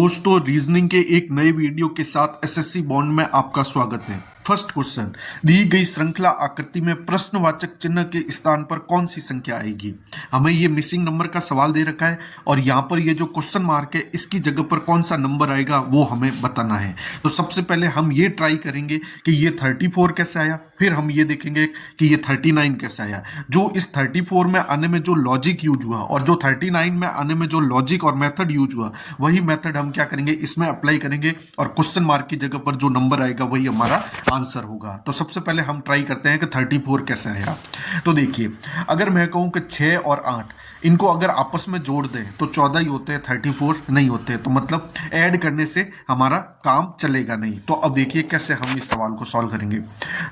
दोस्तों, रीजनिंग के एक नए वीडियो के साथ एसएससी बॉन्ड में आपका स्वागत है। फर्स्ट क्वेश्चन, दी गई श्रृंखला आकृति में प्रश्नवाचक चिन्ह के स्थान पर कौन सी संख्या आएगी। हमें ये मिसिंग नंबर का सवाल दे रखा है और यहाँ पर ये जो क्वेश्चन मार्क है इसकी जगह पर कौन सा नंबर आएगा वो हमें बताना है। तो सबसे पहले हम ये ट्राई करेंगे कि ये 34 कैसे आया, फिर हम ये देखेंगे कि ये 39 कैसे आया। जो इस 34 में आने में जो लॉजिक यूज हुआ और जो 39 में आने में जो लॉजिक और मेथड यूज हुआ, वही मेथड हम क्या करेंगे इसमें अप्लाई करेंगे और क्वेश्चन मार्क की जगह पर जो नंबर आएगा वही हमारा आंसर होगा। तो सबसे पहले हम ट्राई करते हैं कि 34 कैसे आया। तो देखिए, अगर मैं कहूं कि 6 और 8 इनको अगर आपस में जोड़ दें तो 14 ही होते हैं, 34 नहीं होते। तो मतलब ऐड करने से हमारा काम चलेगा नहीं। तो अब देखिए कैसे हम इस सवाल को सॉल्व करेंगे।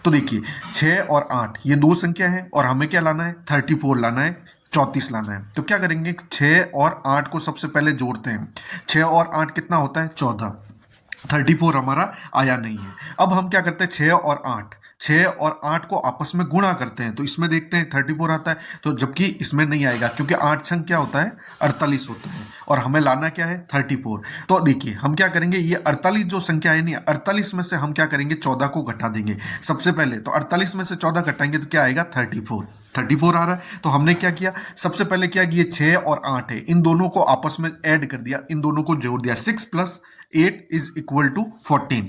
तो देखिए, 6 और 8 ये दो संख्या है और हमें क्या लाना है, 34 लाना है, 34 लाना है। तो क्या करेंगे, 6 और 8 को सबसे पहले जोड़ते हैं। 6 और 8 कितना होता है, 14। 34 हमारा आया नहीं है। अब हम क्या करते हैं, 6 और 8 को आपस में गुणा करते हैं। तो इसमें देखते हैं 34 आता है, तो जबकि इसमें नहीं आएगा क्योंकि 8 छंग क्या होता है, 48 होता है और हमें लाना क्या है, 34। तो देखिए हम क्या करेंगे, ये 48 जो संख्या है नहीं, 48 में से हम क्या करेंगे, 14 को घटा देंगे सबसे पहले। तो 48 में से 14 घटाएंगे तो क्या आएगा, 34 आ रहा है। तो हमने क्या किया, सबसे पहले क्या किया, 6 और 8 है, इन दोनों को आपस में ऐड कर दिया, इन दोनों को जोड़ दिया। 6 + 8 = 14।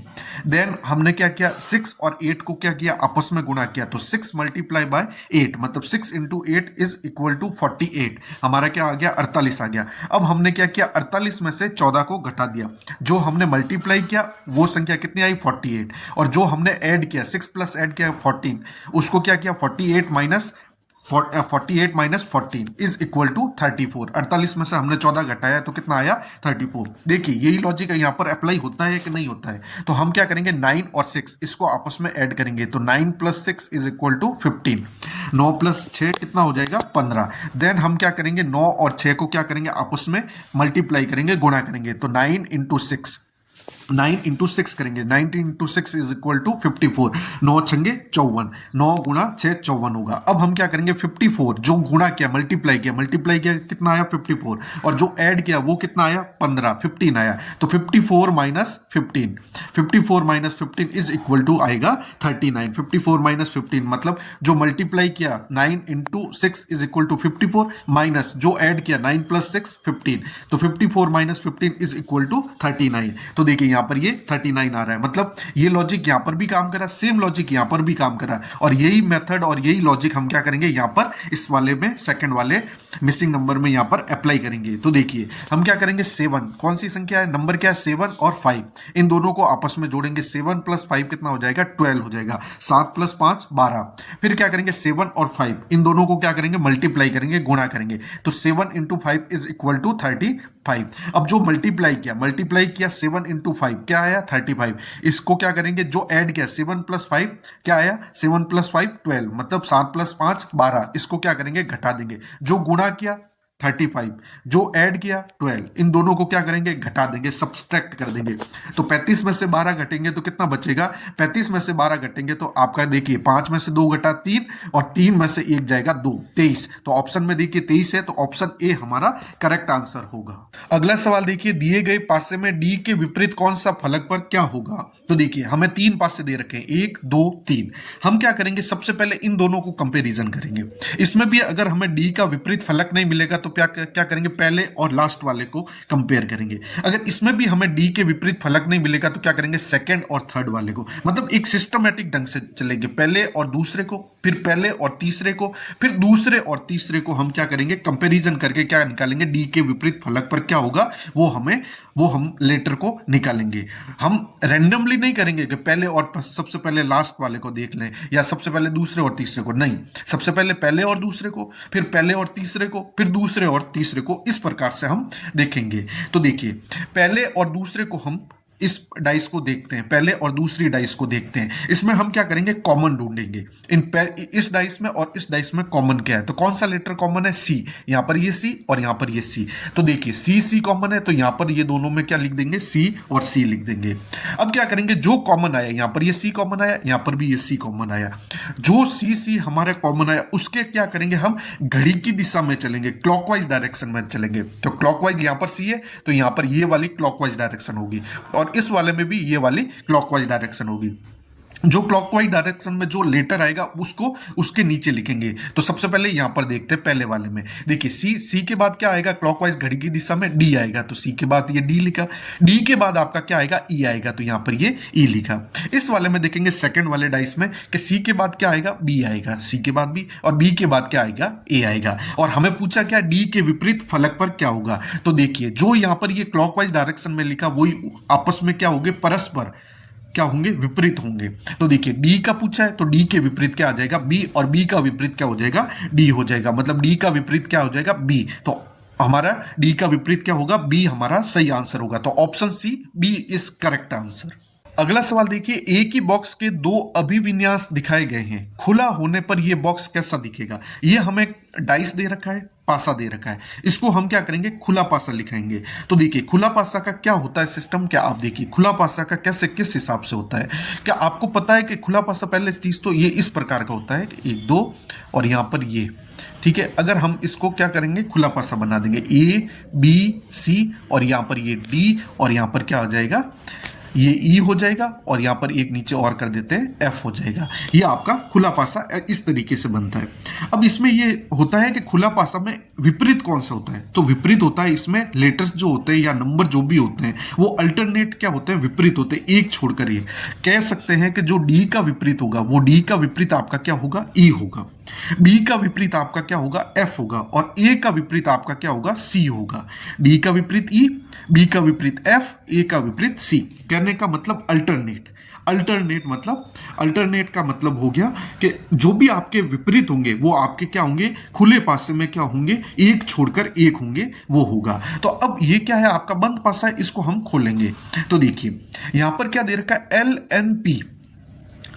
देन हमने क्या किया, 6 और 8 को क्या किया, आपस में गुणा किया। तो 6 × 8 मतलब 6 × 8 = 48। हमारा क्या आ गया, 48 आ गया। अब हमने क्या किया, 48 में से 14 को घटा दिया। जो हमने मल्टीप्लाई किया वो संख्या कितनी आई, 48। और जो हमने ऐड किया, 6 + ऐड किया 14, उसको क्या किया, 48 - 14 = 34। 48 में से हमने 14 घटाया तो कितना आया, 34। देखिए यही लॉजिक यहाँ पर अप्लाई होता है कि नहीं होता है। तो हम क्या करेंगे, 9 और 6 इसको आपस में ऐड करेंगे। तो 9 + 6 = 15। 9 + 6 कितना हो जाएगा, 15। देन हम क्या करेंगे, 9 और 6 को क्या करेंगे, आपस में मल्टीप्लाई करेंगे, गुणा करेंगे। तो 9 × 6 करेंगे, 9 × 6 = 54। 9 छंगे 54, 9 × 6 54 होगा। अब हम क्या करेंगे, 54 जो गुणा किया, मल्टीप्लाई किया कितना आया, 54। और जो ऐड किया वो कितना आया, 15 आया। तो 54 - 15 आएगा 39। 54 - 15 मतलब जो मल्टीप्लाई किया 9 × 6 = 54 माइनस जो ऐड किया 9 + 6 15। तो 54 - 15 = 39। तो देखिए यहाँ पर ये 39 आ रहा है। मतलब ये लॉजिक यहाँ पर भी काम करा, सेम लॉजिक यहाँ पर भी काम करा, और यही मेथड और यही लॉजिक हम क्या करेंगे यहाँ पर इस वाले में, सेकंड वाले मिसिंग नंबर में यहाँ पर अप्लाई करेंगे। तो देखिए हम क्या करेंगे, 7 कौन सी संख्या है, नंबर क्या है, 7 और 5, इन दोनों को आपस में जोड़ेंगे। 7 + 5 कितना हो जाएगा, 12 हो जाएगा। 7 + 5 12। फिर क्या करेंगे, 7 और 5 इन दोनों को क्या करेंगे, मल्टीप्लाई करेंगे, गुणा करेंगे। तो 7 × 5 = 35। अब जो मल्टीप्लाई किया 7 × 5 क्या आया, 35। इसको क्या करेंगे, जो ऐड किया 7 + 5 क्या आया, 7 + 5 12 मतलब 7 + 5 12। इसको क्या करेंगे, घटा देंगे। जो गुणा किया 35, जो ऐड किया 12, इन दोनों को क्या करेंगे, घटा देंगे, सब्सट्रैक्ट कर देंगे। तो 35 में से 12 घटेंगे तो कितना बचेगा, 35 में से 12 घटेंगे तो आपका देखिए 5 में से 2 घटा 3 और 3 में से 1 जाएगा 2, 23। तो ऑप्शन में देखिए 23 है, तो ऑप्शन ए हमारा करेक्ट आंसर होगा। अगला सवाल देखिए, दिए गए पासे में डी के विपरीत कौन सा फलक पर क्या होगा। तो देखिए हमें 3 पासे दे रखे हैं, 1 2 3। हम क्या करेंगे, सबसे पहले इन दोनों को कंपैरिजन करेंगे। इसमें भी अगर हमें डी का विपरीत फलक नहीं मिलेगा तो क्या करेंगे, पहले और लास्ट वाले को कंपेयर करेंगे। अगर इसमें भी हमें डी के विपरीत फलक नहीं मिलेगा तो क्या करेंगे, सेकंड और थर्ड वाले को। मतलब एक सिस्टमैटिक ढंग से चलेंगे, पहले और दूसरे को, फिर पहले और तीसरे को, फिर दूसरे और तीसरे को हम क्या करेंगे, कंपैरिजन करके क्या निकालेंगे, डी के विपरीत फलक पर क्या होगा वो हम लेटर को निकालेंगे। हम रैंडमली नहीं करेंगे कि पहले और सबसे पहले लास्ट वाले को देख लें या सबसे पहले दूसरे और तीसरे को, नहीं। सबसे पहले और दूसरे को, फिर पहले और तीसरे को, फिर दूसरे और तीसरे को, इस प्रकार से हम देखेंगे। तो देखिए पहले और दूसरे को हम इस डाइस को देखते हैं पहले और दूसरी डाइस को देखते हैं। इसमें हम क्या करेंगे, कॉमन ढूंढेंगे। इस डाइस में और इस डाइस में कॉमन क्या है, तो कौन सा लेटर कॉमन है, सी। यहां पर ये सी और यहां पर ये सी, तो देखिए सी सी कॉमन है, तो यहां पर ये दोनों में क्या लिख देंगे, सी और सी लिख देंगे। अब क्या करेंगे, जो कॉमन आया, यहां पर ये सी कॉमन आया, यहां पर भी ये सी कॉमन आया, जो सी सी हमारा कॉमन आया उसके क्या करेंगे, हम घड़ी की दिशा में चलेंगे, क्लॉकवाइज डायरेक्शन में चलेंगे। तो क्लॉकवाइज यहां पर सी है तो यहां पर ये वाली क्लॉकवाइज डायरेक्शन होगी और इस वाले में भी ये वाली क्लॉकवाइज डायरेक्शन होगी। जो क्लॉकवाइज डायरेक्शन में जो लेटर आएगा उसको उसके नीचे लिखेंगे। तो सबसे पहले यहां पर देखते हैं, पहले वाले में देखिए सी के बाद क्या आएगा, क्लॉकवाइज घड़ी की दिशा में डी आएगा, तो सी के बाद ये डी लिखा। डी के बाद आपका क्या आएगा, ई आएगा, तो यहां पर ये ई लिखा। इस वाले में देखेंगे सेकंड वाले डाइस में कि सी के बाद क्या आएगा, बी आएगा, सी के बाद बी, और बी के बाद क्या आएगा, ए आएगा। और हमें पूछा क्या, डी के विपरीत फलक पर क्या होगा। तो देखिए जो यहां पर ये क्लॉकवाइज डायरेक्शन में लिखा वही आपस में क्या होंगे, परस्पर क्या होंगे, विपरीत होंगे। तो देखिए डी का पूछा है तो डी के विपरीत क्या आ जाएगा, बी, और बी का विपरीत क्या हो जाएगा, डी हो जाएगा। मतलब डी का विपरीत क्या हो जाएगा, बी। तो हमारा डी का विपरीत क्या होगा, बी हमारा सही आंसर होगा। तो option C, B is correct answer. अगला सवाल देखिए, एक ही बॉक्स के दो अभिविन्यास दिखाए गए हैं, खुला होने पर यह बॉक्स कैसा दिखेगा। ये हमें डाइस दे रखा है, पासा दे रखा है, इसको हम क्या करेंगे, खुला पासा लिखाएंगे। तो देखिए खुला पासा का क्या होता है सिस्टम, क्या आप देखिए खुला पासा का कैसे किस हिसाब से होता है। क्या आपको पता है कि खुला पासा, पहले चीज तो ये इस प्रकार का होता है, एक दो और यहां पर ये, ठीक है। अगर हम इसको क्या करेंगे, खुला पासा बना देंगे, ए बी सी और यहां पर ये डी और यहां पर क्या हो जाएगा, ये ई हो जाएगा और यहां पर एक नीचे और कर देते हैं, एफ हो जाएगा। ये आपका खुला पासा इस तरीके से बनता है। अब इसमें ये होता है कि खुला पासा में विपरीत कौन सा होता है, तो विपरीत होता है इसमें लेटर्स जो होते हैं या नंबर जो भी होते हैं वो अल्टरनेट क्या होते हैं, विपरीत होते हैं, एक छोड़कर ये कह सकते हैं कि जो डी का विपरीत होगा वो डी का विपरीत आपका क्या होगा, ई होगा। बी का विपरीत आपका क्या होगा, एफ होगा, और ए का विपरीत आपका क्या होगा, सी होगा। डी का विपरीत ई, बी का विपरीत एफ, ए का विपरीत सी। कहने का मतलब अल्टरनेट। अल्टरनेट का मतलब हो गया कि जो भी आपके विपरीत होंगे वो आपके क्या होंगे, खुले पासे में क्या होंगे, एक छोड़कर एक होंगे, वो होगा। तो अब ये क्या है, आपका बंद पासा है, इसको हम खोलेंगे। तो देखिए यहां पर क्या दे रखा है, एल एन पी,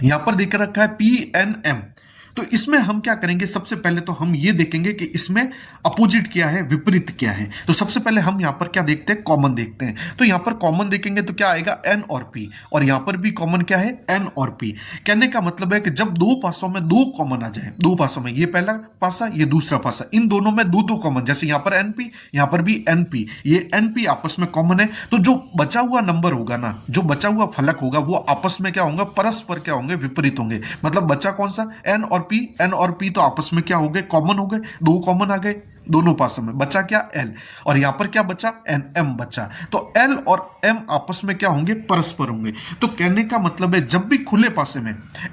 यहां पर देख रखा है पी एन एम। तो इसमें हम क्या करेंगे, सबसे पहले तो हम ये देखेंगे कि इसमें अपोजिट क्या है, विपरीत क्या है। तो सबसे पहले हम यहां पर क्या देखते हैं, कॉमन देखते हैं। तो यहां पर कॉमन देखेंगे तो क्या आएगा, एन और पी, और यहां पर भी कॉमन क्या है, एन और पी। कहने का मतलब है कि जब दो पासों में दो कॉमन आ जाए, दो पासों में, ये पहला पासा ये दूसरा पासा, इन दोनों में दो दो कॉमन, जैसे यहां पर एनपी यहां पर भी एनपी, ये एनपी आपस में कॉमन है, तो जो बचा हुआ नंबर होगा ना, जो बचा हुआ फलक होगा वो आपस में क्या होगा, परस्पर क्या होंगे, विपरीत होंगे। मतलब बचा कौन सा, एन और पी तो आपस में क्या हो गए, कॉमन हो गए, दो कॉमन आ गए दोनों पासों में, बचा क्या, एल, और यहां पर क्या बचा, एन एम बचा। तो एल और एम आपस में क्या होंगे, परस्पर होंगे। तो कहने का मतलब है जब भी खुले पासे में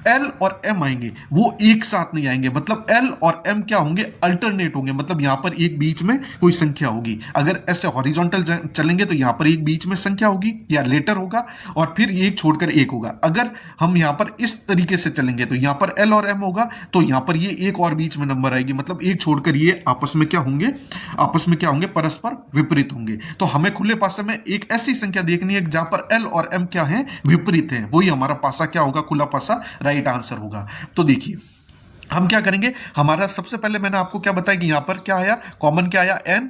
एल और एम आएंगे वो एक साथ नहीं आएंगे, मतलब एल और एम क्या होंगे, अल्टरनेट होंगे। मतलब यहां पर एक बीच में कोई संख्या होगी, अगर ऐसे हॉरिजॉन्टल चलेंगे तो यहां पर एक बीच में संख्या होगी या लेटर होगा और फिर एक छोड़कर एक होगा। अगर हम यहां पर इस तरीके से चलेंगे तो यहां पर एल और एम होगा, तो यहां पर ये एक और बीच में नंबर आएगी, मतलब एक छोड़कर ये आपस में क्या होंगे, आपस में क्या होंगे, परस्पर विपरीत होंगे। तो हमें खुले पासे में एक ऐसी संख्या देखनी है जहां पर एल और एम क्या है, विपरीत है, वही हमारा पासा क्या होगा, खुला पासा राइट आंसर होगा। तो देखिए हम क्या करेंगे, हमारा सबसे पहले मैंने आपको क्या बताया कि यहां पर क्या आया, कॉमन क्या आया, एन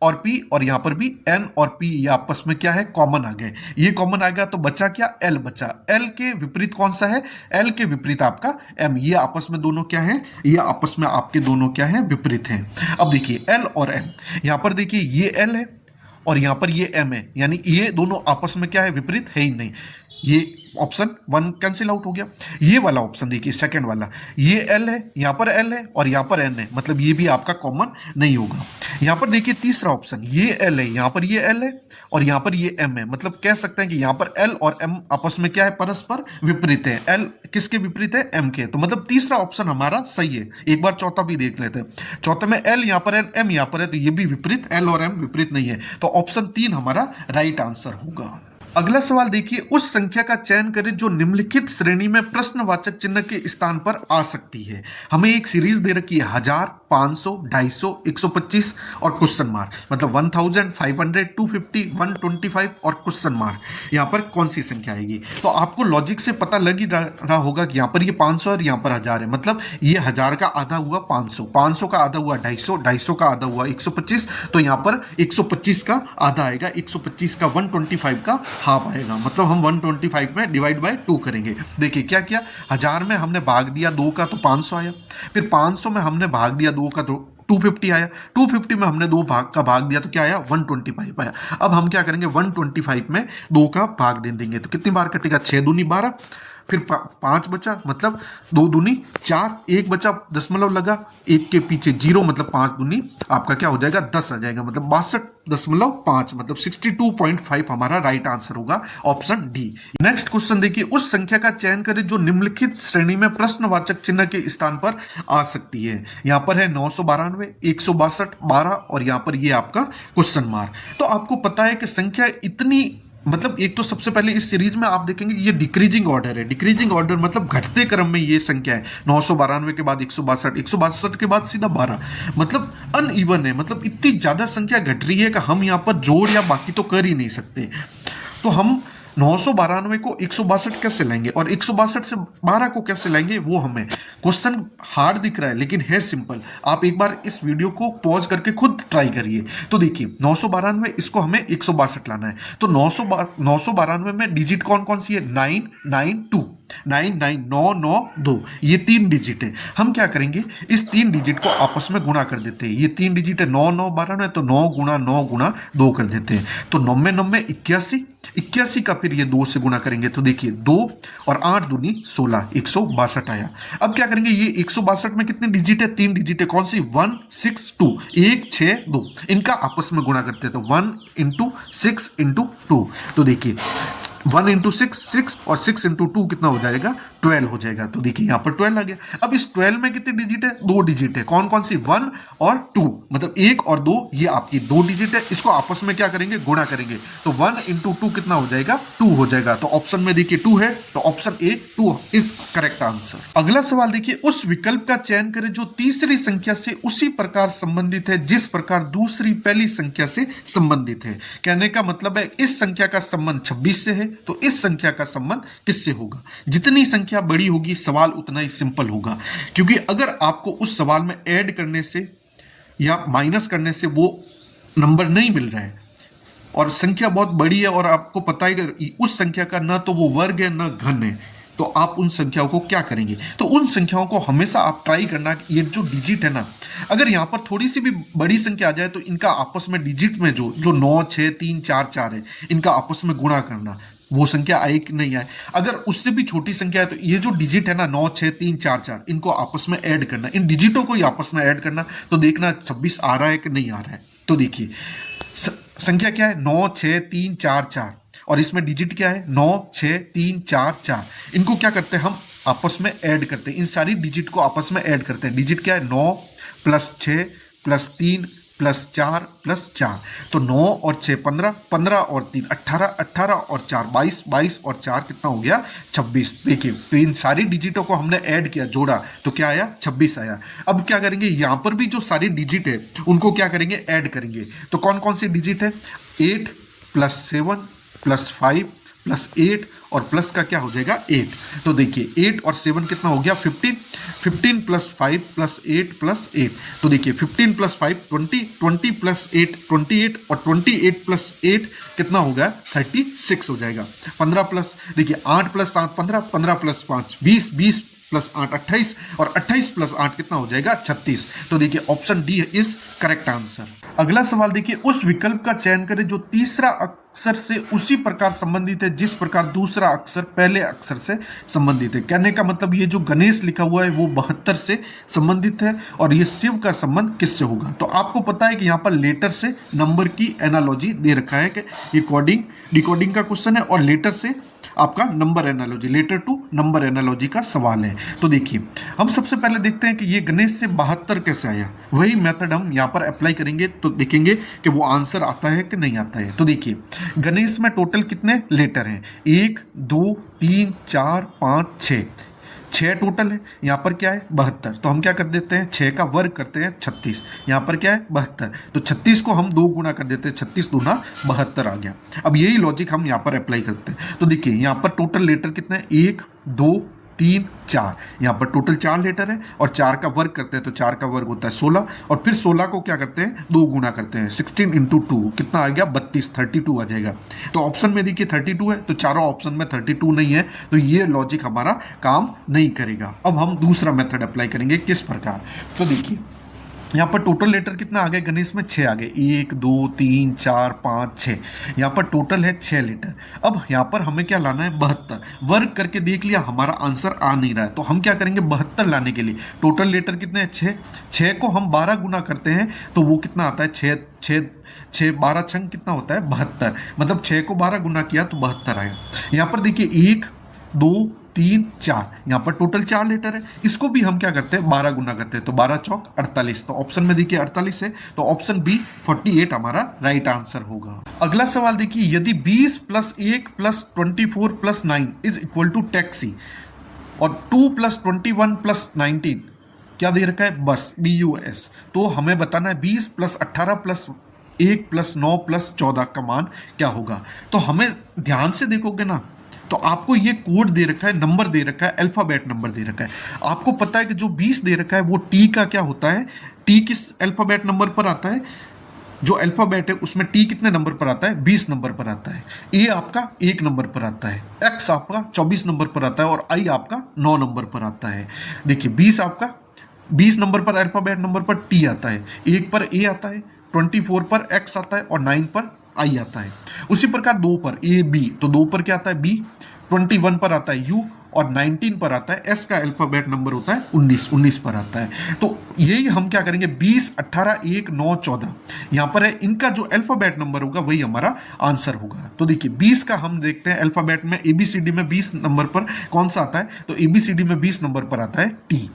और पी, और यहां पर भी एन और पी ये आपस में क्या है, कॉमन आ गए। ये कॉमन आ गया तो बचा क्या, एल बचा। एल के विपरीत कौन सा है, एल के विपरीत आपका एम। ये आपस में दोनों क्या है, ये आपस में आपके दोनों क्या है, विपरीत हैं। अब देखिए एल और एम, यहां पर देखिए ये एल है और यहां पर ये एम है, यानी ये दोनों आपस में क्या है, विपरीत है ही नहीं। ये ऑप्शन वन कैंसिल आउट हो गया। ये वाला ऑप्शन देखिए सेकंड वाला, ये एल है, यहां पर एल है और यहां पर एन है, मतलब ये भी आपका कॉमन नहीं होगा। यहां पर देखिए तीसरा ऑप्शन, ये एल है, यहां पर ये एल है और यहां पर ये एम है, मतलब कह सकते हैं कि यहां पर एल और एम आपस में क्या है, परस्पर विपरीत है। एल किसके विपरीत है, एम के, तो मतलब तीसरा ऑप्शन हमारा सही है। एक बार चौथा भी देख लेते हैं। चौथे में एल यहां पर है, एम यहां पर है, तो ये भी विपरीत, एल और एम विपरीत नहीं है, तो ऑप्शन 3 हमारा राइट आंसर होगा। अगला सवाल देखिए, उस संख्या का चयन करें जो निम्नलिखित श्रेणी में प्रश्नवाचक चिन्ह के स्थान पर आ सकती है। हमें एक सीरीज दे रखी है 1000, 500, 250, 125 और क्वेश्चन मार्क, मतलब 1000, 500, 250, 125 और क्वेश्चन मार्क। यहाँ पर कौन सी संख्या आएगी? तो आपको लॉजिक से पता लग ही रहा होगा कि यहाँ पर ये 500 और यहाँ पर 1000 है, मतलब ये 1000 का आधा हुआ 500, 500 का आधा हुआ 250, 250 का आधा हुआ 125, तो यहाँ पर 125 का आधा आएगा, 125 का 125 का हाफ आएगा, मतलब हम 125 में डिवाइड बाय 2 करेंगे। देखिए क्या किया, 1000 में हमने भाग दिया 2 का तो 500 आया, फिर 500 में हमने भाग दिया 2 का तो 250 आया, 250 में हमने 2 भाग का भाग दिया तो क्या आया, 125 आया। अब हम क्या करेंगे, 125 में 2 का भाग दे देंगे तो कितनी बार कटेगा, 6 दूनी 12, फिर 5 बचा, मतलब 2 दूनी 4, 1 बचा, दशमलव लगा, 1 के पीछे 0, मतलब 5 दूनी आपका क्या हो जाएगा, 10 आ जाएगा, मतलब 62.5, मतलब 62.5 हमारा राइट आंसर होगा, ऑप्शन डी। नेक्स्ट क्वेश्चन देखिए, उस संख्या का चयन करें जो निम्नलिखित श्रेणी में प्रश्नवाचक चिन्ह के स्थान पर आ सकती है। यहाँ पर है 992, 162, 12 और यहाँ पर ये आपका क्वेश्चन मार्क। तो आपको पता है कि संख्या इतनी, मतलब एक तो सबसे पहले इस सीरीज में आप देखेंगे ये डिक्रीजिंग ऑर्डर है, डिक्रीजिंग ऑर्डर मतलब घटते क्रम में ये संख्या है, 992 के बाद 162, 162 के बाद सीधा 12, मतलब अनइवन है, मतलब इतनी ज्यादा संख्या घट रही है कि हम यहाँ पर जोड़ या बाकी तो कर ही नहीं सकते। तो हम 992 को 162 कैसे लाएंगे और 162 से 12 को कैसे लाएंगे, वो हमें क्वेश्चन हार्ड दिख रहा है लेकिन है सिंपल। आप एक बार इस वीडियो को पॉज करके खुद ट्राई करिए। तो देखिए 992, इसको हमें 162 लाना है, तो 992 में डिजिट कौन कौन सी है, 992, 992, ये 3 डिजिट है। हम क्या करेंगे, इस 3 डिजिट को आपस में गुणा कर देते हैं, ये 3 डिजिट है 9 9 12 है, तो 9 गुणा 9 गुणा 2 कर देते हैं, तो 9 9 81, 81 का फिर ये 2 से गुणा करेंगे तो देखिए 2 और 8 दूनी 16, 162 आया। अब क्या करेंगे, ये 162 में कितने डिजिट है, 3 डिजिट है, कौन सी, 1 6 2, 1 6 2, इनका आपस में गुणा करते हैं, तो 1 इंटू 6 इंटू 2, तो देखिए 1 इंटू 6 6 और 6 इंटू 2 कितना हो जाएगा, 12 हो जाएगा। तो देखिए यहाँ पर 12 आ गया। अब इस 12 में कितने डिजिट है, 2 डिजिट है, कौन कौन सी, 1 और 2, मतलब 1 और 2 ये आपकी 2 डिजिट है, इसको आपस में क्या करेंगे, गुणा करेंगे, तो 1 इंटू 2 कितना हो जाएगा, 2 हो जाएगा। तो ऑप्शन में देखिए 2 है, तो option A 2 is correct answer. अगला सवाल देखिए, उस विकल्प का चयन करें जो तीसरी संख्या से उसी प्रकार संबंधित है जिस प्रकार दूसरी पहली संख्या से संबंधित है। कहने का मतलब है इस संख्या का संबंध 26 से है, तो इस संख्या का संबंध किससे होगा। जितनी संख्या बड़ी होगी सवाल उतना ही सिंपल होगा, क्योंकि अगर आपको उस सवाल में ऐड करने से या माइनस करने से वो नंबर नहीं मिल रहा है और संख्या बहुत बड़ी है और आपको पता है कि उस संख्या का ना तो वो वर्ग है ना घन है, तो आप उन संख्याओं को क्या करेंगे, तो उन संख्याओं को हमेशा आप ट्राई करना कि ये जो डिजिट है ना, अगर यहाँ पर थोड़ी सी भी बड़ी संख्या आ जाए तो इनका आपस में डिजिट में जो 9 6 3 4 4 है, इनका आपस में गुणा करना, वो संख्या आए कि नहीं आए। अगर उससे भी छोटी संख्या है तो ये जो डिजिट है ना 9 6 3 4 4, इनको आपस में ऐड करना, इन डिजिटों को ही आपस में ऐड करना, तो देखना 26 आ रहा है कि नहीं आ रहा है। तो देखिए संख्या क्या है, 9 6 3 4 4 और इसमें डिजिट क्या है, 9 6 3 4 4, इनको क्या करते हैं हम आपस में ऐड करते हैं, इन सारी डिजिट को आपस में ऐड करते हैं। डिजिट क्या है, 9 प्लस 6 प्लस 3 प्लस 4 प्लस 4, तो 9 और 6 15, 15 और 3 18, 18 और 4 22, 22 और 4 कितना हो गया, 26। देखिए तो इन सारी डिजिटों को हमने ऐड किया, जोड़ा, तो क्या आया, 26 आया। अब क्या करेंगे, यहाँ पर भी जो सारी डिजिट है उनको क्या करेंगे, ऐड करेंगे, तो कौन कौन सी डिजिट है, 8 प्लस 7 प्लस 5 प्लस 8 और प्लस का क्या हो जाएगा 8, तो देखिए 8 और 7 कितना हो गया 15, 15 प्लस 5 प्लस 8 प्लस 8, तो देखिए 15 प्लस 5 20, 20 प्लस 8 28 और 28 प्लस 8 कितना हो गया 36 हो जाएगा। 15 प्लस देखिए 8 प्लस 7 15, 15 प्लस 5 20, 20 प्लस 8 28 और 28 प्लस 8 कितना हो जाएगा 36, तो देखिए option D is correct answer. अगला सवाल देखिए, उस विकल्प का चयन करें जो तीसरा अक्षर से उसी प्रकार संबंधित है जिस प्रकार दूसरा अक्षर पहले अक्षर से संबंधित है। कहने का मतलब ये जो गणेश लिखा हुआ है वो 72 से संबंधित है और ये शिव का संबंध किससे होगा। तो आपको पता है कि यहाँ पर लेटर से नंबर की एनालॉजी दे रखा है कि ये कोडिंग डिकोडिंग का क्वेश्चन है और लेटर से आपका number analogy, letter to number analogy का सवाल है। तो देखिए हम सबसे पहले देखते हैं कि ये गणेश से 72 कैसे आया, वही मेथड हम यहाँ पर अप्लाई करेंगे तो देखेंगे कि वो आंसर आता है कि नहीं आता है। तो देखिए गणेश में टोटल कितने लेटर हैं, 1 2 3 4 5 6, 6 टोटल है, यहाँ पर क्या है 72, तो हम क्या कर देते हैं 6 का वर्ग करते हैं 36, यहाँ पर क्या है 72, तो 36 को हम 2 गुना कर देते हैं, 36 दूना 72 आ गया। अब यही लॉजिक हम यहाँ पर अप्लाई करते हैं। तो देखिए यहाँ पर टोटल लेटर कितने हैं, 1 2 3 4, यहाँ पर टोटल 4 लेटर है और 4 का वर्ग करते हैं तो 4 का वर्ग होता है 16, और फिर 16 को क्या करते हैं 2 गुना करते हैं, 16 इंटू 2 कितना आ गया 32, 32 आ जाएगा। तो ऑप्शन में देखिए 32 है, तो चारों ऑप्शन में 32 नहीं है, तो ये लॉजिक हमारा काम नहीं करेगा। अब हम दूसरा मेथड अप्लाई करेंगे, किस प्रकार, तो देखिए यहाँ पर टोटल लेटर कितना आ गया गणेश में 6 आ गए, 1 2 3 4 5 6, यहाँ पर टोटल है 6 लेटर। अब यहाँ पर हमें क्या लाना है 72, वर्ग करके देख लिया हमारा आंसर आ नहीं रहा है, तो हम क्या करेंगे 72 लाने के लिए टोटल लेटर कितने हैं 6, 6 को हम 12 गुना करते हैं तो वो कितना आता है 6 6 6 12 छंग कितना होता है 72, मतलब 6 को 12 गुना किया तो 72 आएगा। यहाँ पर देखिए 1 2 3 4, यहाँ पर टोटल 4 लेटर है, इसको भी हम क्या करते हैं 12 गुना करते हैं तो 12 चौक 48, तो ऑप्शन में देखिए 48 है, तो ऑप्शन बी 48 हमारा राइट आंसर होगा। अगला सवाल देखिए, यदि 20 plus 1 plus 24 plus 9 is equal to taxi और 2 प्लस 21 प्लस 19 क्या दे रखा है बस BUS, तो हमें बताना है 20 प्लस 18 प्लस 1 प्लस 9 प्लस 14 का मान क्या होगा। तो हमें ध्यान से देखोगे ना तो आपको ये कोड दे रखा है, नंबर दे रखा है, अल्फाबेट नंबर दे रखा है। आपको पता है कि जो 20 दे रखा है वो टी का क्या होता है, टी किस अल्फाबेट नंबर पर आता है, जो अल्फाबेट है उसमें टी कितने नंबर पर आता है 20 नंबर पर आता है, ए आपका 1 नंबर पर आता है, एक्स आपका 24 नंबर पर आता है और आई आपका 9 नंबर पर आता है। देखिए 20 आपका 20 नंबर पर अल्फाबेट नंबर पर टी आता है, 1 पर ए आता है, 24 पर एक्स आता है और 9 पर आई आता है। उसी प्रकार 2 पर ए बी, तो 2 पर क्या आता है बी, 21 पर आता है यू और 19 पर आता है एस का अल्फाबेट नंबर होता है 19, 19 पर आता है। तो यही हम क्या करेंगे 20 18 1 9 14 यहाँ पर है, इनका जो अल्फाबेट नंबर होगा वही हमारा आंसर होगा। तो देखिए 20 का हम देखते हैं अल्फाबेट में ABCD में 20 नंबर पर कौन सा आता है, तो ABCD में 20 नंबर पर आता है टी,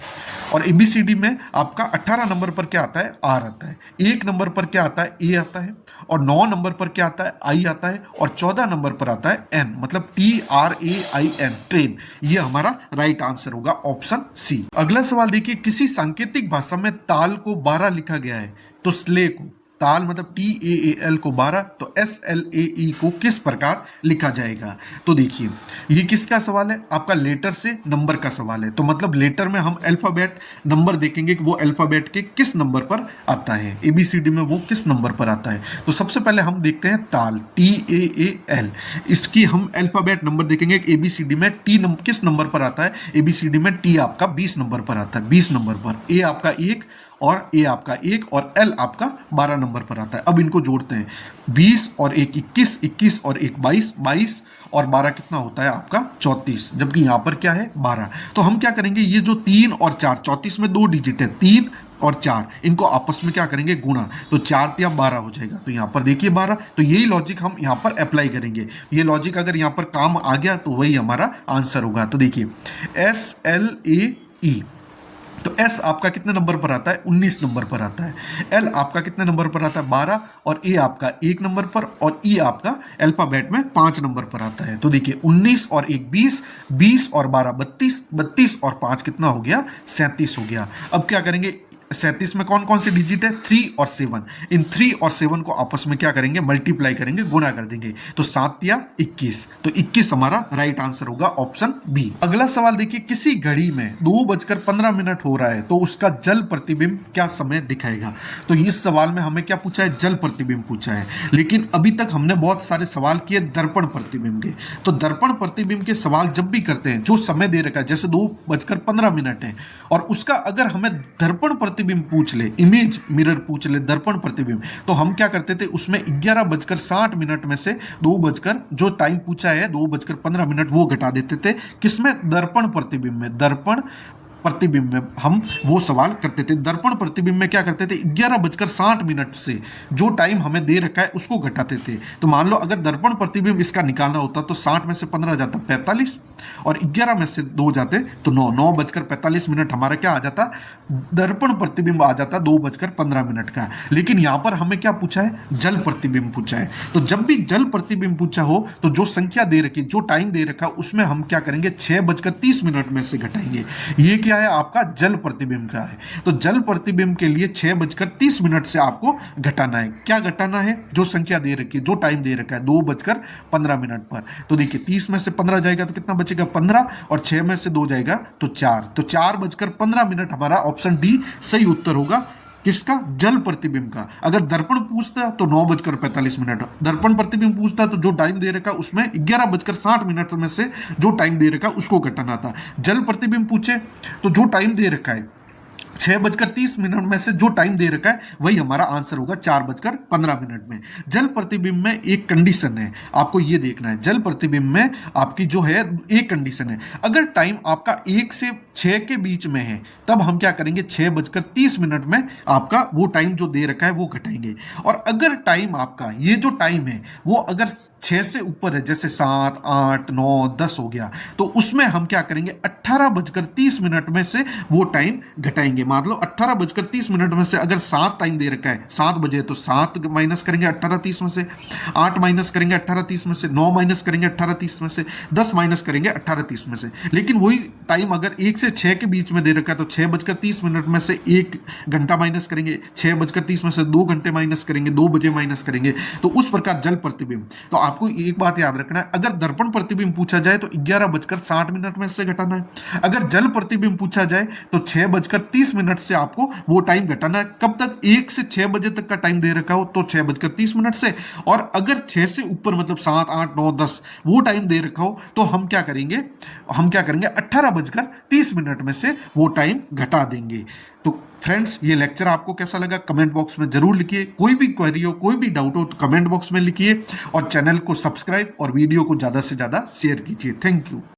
और ABCD में आपका 18 नंबर पर क्या आता है आर आता है, 1 नंबर पर क्या आता है ए आता है, और 9 नंबर पर क्या आता है आई आता है, और 14 नंबर पर आता है एन, मतलब TRAIN ट्रेन। ये हमारा राइट आंसर होगा ऑप्शन सी। अगला सवाल देखिए, किसी सांकेतिक भाषा में ताल को 12 लिखा गया है, तो स्ले को, ताल मतलब TAAL को 12, तो SLAE को किस प्रकार लिखा जाएगा। तो देखिए ये किसका सवाल है, आपका लेटर से नंबर का सवाल है, तो मतलब लेटर में हम अल्फाबेट नंबर देखेंगे कि वो अल्फाबेट के किस नंबर पर आता है, ABCD में वो किस नंबर पर आता है। तो सबसे पहले हम देखते हैं ताल TAAL, इसकी हम अल्फाबेट नंबर देखेंगे ABCD में टी किस नंबर पर आता है, ABCD में टी आपका 20 नंबर पर आता है, 20 नंबर पर, ए आपका 1 और ए आपका 1 और एल आपका 12 नंबर पर आता है। अब इनको जोड़ते हैं, 20 और 1 21, 21 और 1 22, 22 और 12 कितना होता है आपका 34, जबकि यहाँ पर क्या है 12। तो हम क्या करेंगे, ये जो 3 और 4, 34 में 2 डिजिट है, 3 और 4, इनको आपस में क्या करेंगे गुणा, तो 4 या 12 हो जाएगा, तो यहाँ पर देखिए 12। तो यही लॉजिक हम यहाँ पर अप्लाई करेंगे, ये लॉजिक अगर यहाँ पर काम आ गया तो वही हमारा आंसर होगा। तो देखिए SLAE, तो S आपका कितने नंबर पर आता है 19 नंबर पर आता है, L आपका कितने नंबर पर आता है 12, और A आपका 1 नंबर पर, और E आपका अल्फाबेट में 5 नंबर पर आता है। तो देखिए 19 और 1 20, 20 और 12 32, 32 और 5 कितना हो गया 37 हो गया। अब क्या करेंगे, 37 में कौन कौन से डिजिट है 3 और 7, इन 3 और 7 को आपस में क्या करेंगे मल्टीप्लाई करेंगे, गुणा कर देंगे, तो 7 या 21, तो 21 हमारा राइट आंसर होगा ऑप्शन बी। अगला सवाल देखिए, किसी घड़ी में 2:15 हो रहा है तो उसका जल प्रतिबिंब क्या समय दिखाएगा। तो इस सवाल में हमें क्या पूछा है, जल प्रतिबिंब पूछा है, लेकिन अभी तक हमने बहुत सारे सवाल किए दर्पण प्रतिबिंब के। तो दर्पण प्रतिबिंब के सवाल जब भी करते हैं, जो समय दे रखा है जैसे 2:15 है, और उसका अगर हमें दर्पण प्रतिबिंब पूछ ले, इमेज मिरर पूछ ले दर्पण प्रतिबिंब, तो हम क्या करते थे उसमें 11:60 में से 2 जो टाइम पूछा है 2:15 वो घटा देते थे, किसमें दर्पण प्रतिबिंब में, दर्पण प्रतिबिंब में हम वो सवाल करते थे। दर्पण प्रतिबिंब में क्या करते थे 11:60 से जो टाइम हमें दे रखा है उसको घटाते थे। तो मान लो अगर दर्पण प्रतिबिंब इसका निकालना होता तो 60 में से 15 जाता 45, और 11 में से 2 जाते तो 9 हमारा क्या आ जाता, दर्पण प्रतिबिंब आ जाता 2:15 का। लेकिन यहां पर हमें क्या पूछा है, जल प्रतिबिंब पूछा है। तो जब भी जल प्रतिबिंब पूछा हो तो जो संख्या दे रखी, जो टाइम दे रखा, उसमें हम क्या करेंगे, 6:30 में से घटाएंगे। ये क्या है, आपका जल प्रतिबिंब का है। तो जल प्रतिबिंब के लिए 6:30 से आपको घटाना है। क्या घटाना है, जो संख्या दे रखी है, जो टाइम दे रखा है 2:15 पर। तो देखिए 30 में से 15 जाएगा तो कितना बचेगा, 15, और 6 में से 2 जाएगा तो 4। तो 4:15 हमारा ऑप्शन डी सही उत्तर होगा। किसका, जल प्रतिबिंब का। अगर दर्पण पूछता तो 9:45, दर्पण प्रतिबिंब पूछता तो जो टाइम दे रखा उसमें 11:60 में से जो टाइम दे रखा उसको घटाना था। जल प्रतिबिंब पूछे तो जो टाइम दे रखा है 6:30 में से जो टाइम दे रखा है वही हमारा आंसर होगा 4:15 में। जल प्रतिबिंब में एक कंडीशन है, आपको ये देखना है। जल प्रतिबिंब में आपकी जो है एक कंडीशन है, अगर टाइम आपका 1 से 6 के बीच में है तब हम क्या करेंगे, 6:30 में आपका वो टाइम जो दे रखा है वो घटाएंगे। और अगर टाइम आपका ये जो टाइम है वो अगर 6 से ऊपर है, जैसे 7, 8, 9, 10 हो गया, तो उसमें हम क्या करेंगे, 18:30 में से वो टाइम घटाएंगे। मान लो 18:30 में से अगर 7 टाइम दे रखा है, 7 बजे, तो 7 माइनस करेंगे 18:30 में से, 8 माइनस करेंगे 18:30 में से, 9 माइनस करेंगे 18:30 में से, 10 माइनस करेंगे 18:30 में से। लेकिन वही टाइम अगर 1 से 6 के बीच में दे रखा है तो 6:30 में से 1 घंटा माइनस करेंगे, 6:30 में से 2 घंटे माइनस करेंगे, 2 बजे माइनस करेंगे। तो उस प्रकार जल प्रतिबिंब। तो आपको एक बात याद रखना है, अगर दर्पण प्रतिबिंब पूछा जाए तो 11:60 में से घटाना है। अगर जल प्रतिबिंब पूछा जाए तो 6:30 से आपको वो टाइम घटाना है। कब तक, 1 से 6 बजे तक का टाइम दे रखा हो तो 6:30 से, और अगर 6 से ऊपर मतलब 7, 8, 9, 10 वो टाइम दे रखा हो तो हम क्या करेंगे, 18:30 में से वो टाइम घटा देंगे। तो फ्रेंड्स, ये लेक्चर आपको कैसा लगा कमेंट बॉक्स में जरूर लिखिए। कोई भी क्वेरी हो, कोई भी डाउट हो तो कमेंट बॉक्स में लिखिए, और चैनल को सब्सक्राइब और वीडियो को ज़्यादा से ज़्यादा शेयर कीजिए। Thank you.